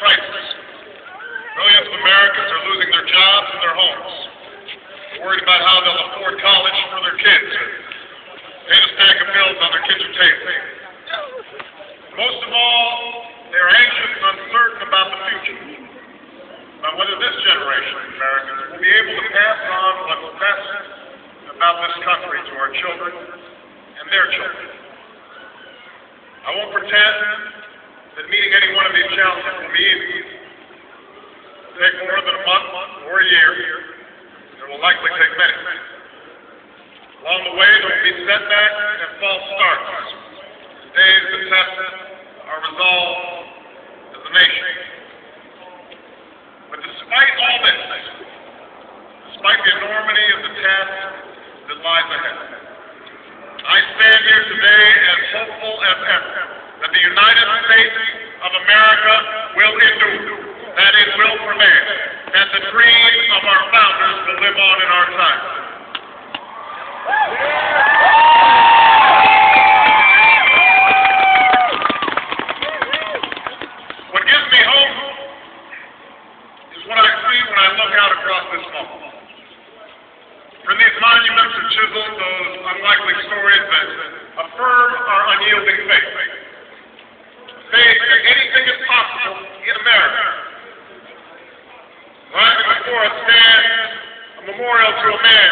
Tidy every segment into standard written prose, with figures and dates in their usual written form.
crisis. Millions of Americans are losing their jobs and their homes. They're worried about how they'll afford college for their kids, pay the stack of bills on their kitchen table. Most of all, they are anxious and uncertain about the future, about whether this generation of Americans will be able to pass on what's best about this country to our children and their children. I won't pretend that meeting any one of these challenges will be easy. It'll take more than a month or a year. It will likely take many. Along the way, there will be setbacks and false starts, days that test our resolve as a nation. But despite all this, despite the enormity of the task that lies ahead, I stand here today as hopeful as ever that the United States of America will endure, that it will prevail, that the dreams of our founders will live on in our time. What gives me hope is what I see when I look out across this moment. From these monuments are chiseled those unlikely stories that affirm our unyielding faith. Faith that anything is possible in America. Rising before us stands a memorial to a man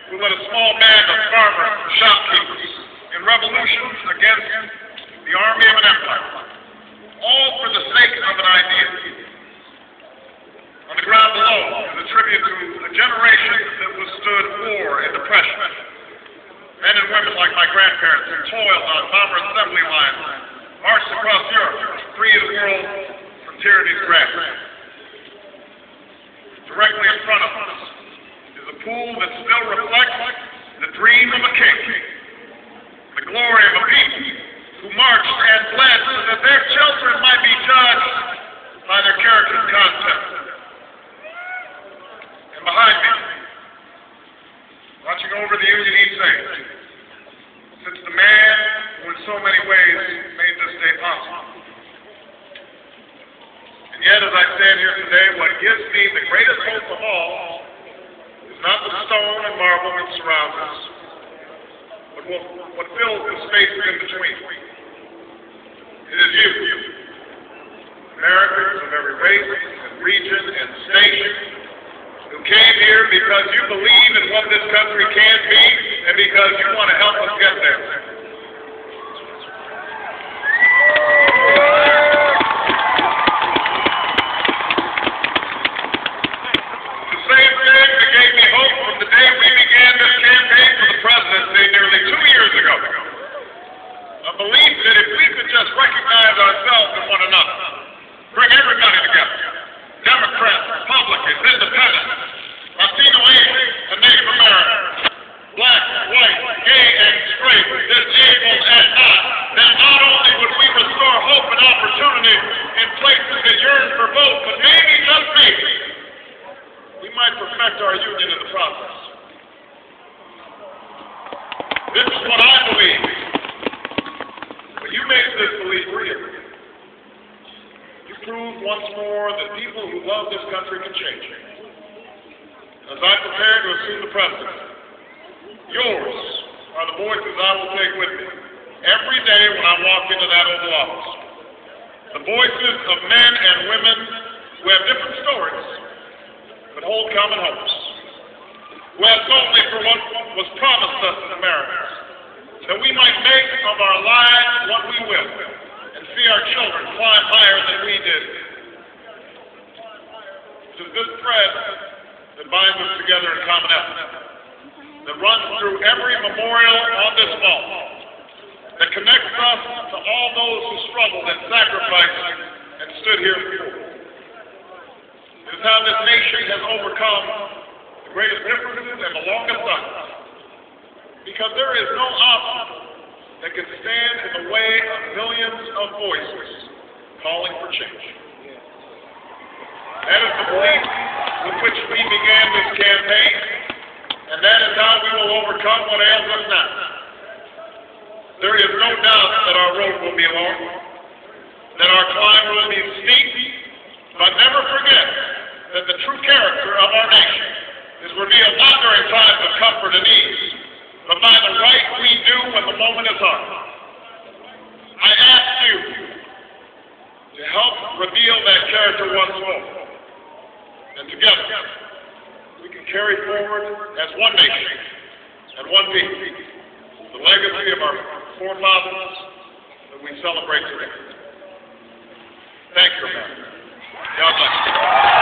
who led a small band of farmers and shopkeepers in revolutions against the army of an empire, all for the sake of an idea. On the ground below is a tribute to a generation that withstood war and depression. Men and women like my grandparents who toiled on bomber assembly lines, marched across Europe, free the world from tyranny's grasp. Directly in front of us is a pool that still reflects the dream of a king, the glory of a people who marched and bled so that their children might be judged by their character's content. And behind me, watching over the Union East Stage, sits the man who in so many ways made this day possible. And yet, as I stand here today, what gives me the greatest hope of all is not the stone and marble that surrounds us, but what fills the spaces in between. It is you, Americans of every race and region and station, who came here because you believe in what this country can be and because you want to help us get there. The same thing that gave me hope from the day we began this campaign for the presidency nearly 2 years ago. A belief that if we could just recognize ourselves and one another, bring everybody together, Democrats, Republicans, Independents, Latino, Asian, and Native Americans, black, white, gay, and straight, disabled, and not, then not only would we restore hope and opportunity in places that yearn for both, but maybe, just maybe, we might perfect our union in the process. This is what I believe. But you make this belief real. You prove once more that people who love this country can change it. As I prepare to assume the presidency, yours are the voices I will take with me every day when I walk into that Oval Office. The voices of men and women who have different stories, but hold common hopes, who have only for what was promised us as Americans, that we might make of our lives what we will, and see our children climb higher than we did. It is this thread that binds us together in common effort, that runs through every memorial on this wall, that connects us to all those who struggled and sacrificed and stood here before. It is how this nation has overcome the greatest differences and the longest silence, because there is no obstacle that can stand in the way of millions of voices calling for change. That is the belief with which we began this campaign, and that is how we will overcome what ails us now. There is no doubt that our road will be long, that our climb will be steep, But never forget that the true character of our nation is revealed not during times of comfort and ease, but by the right we do when the moment is up. I ask you to help reveal that character once more. And together, we can carry forward as one nation and one people the legacy of our forefathers that we celebrate today. Thank you, America. God bless you.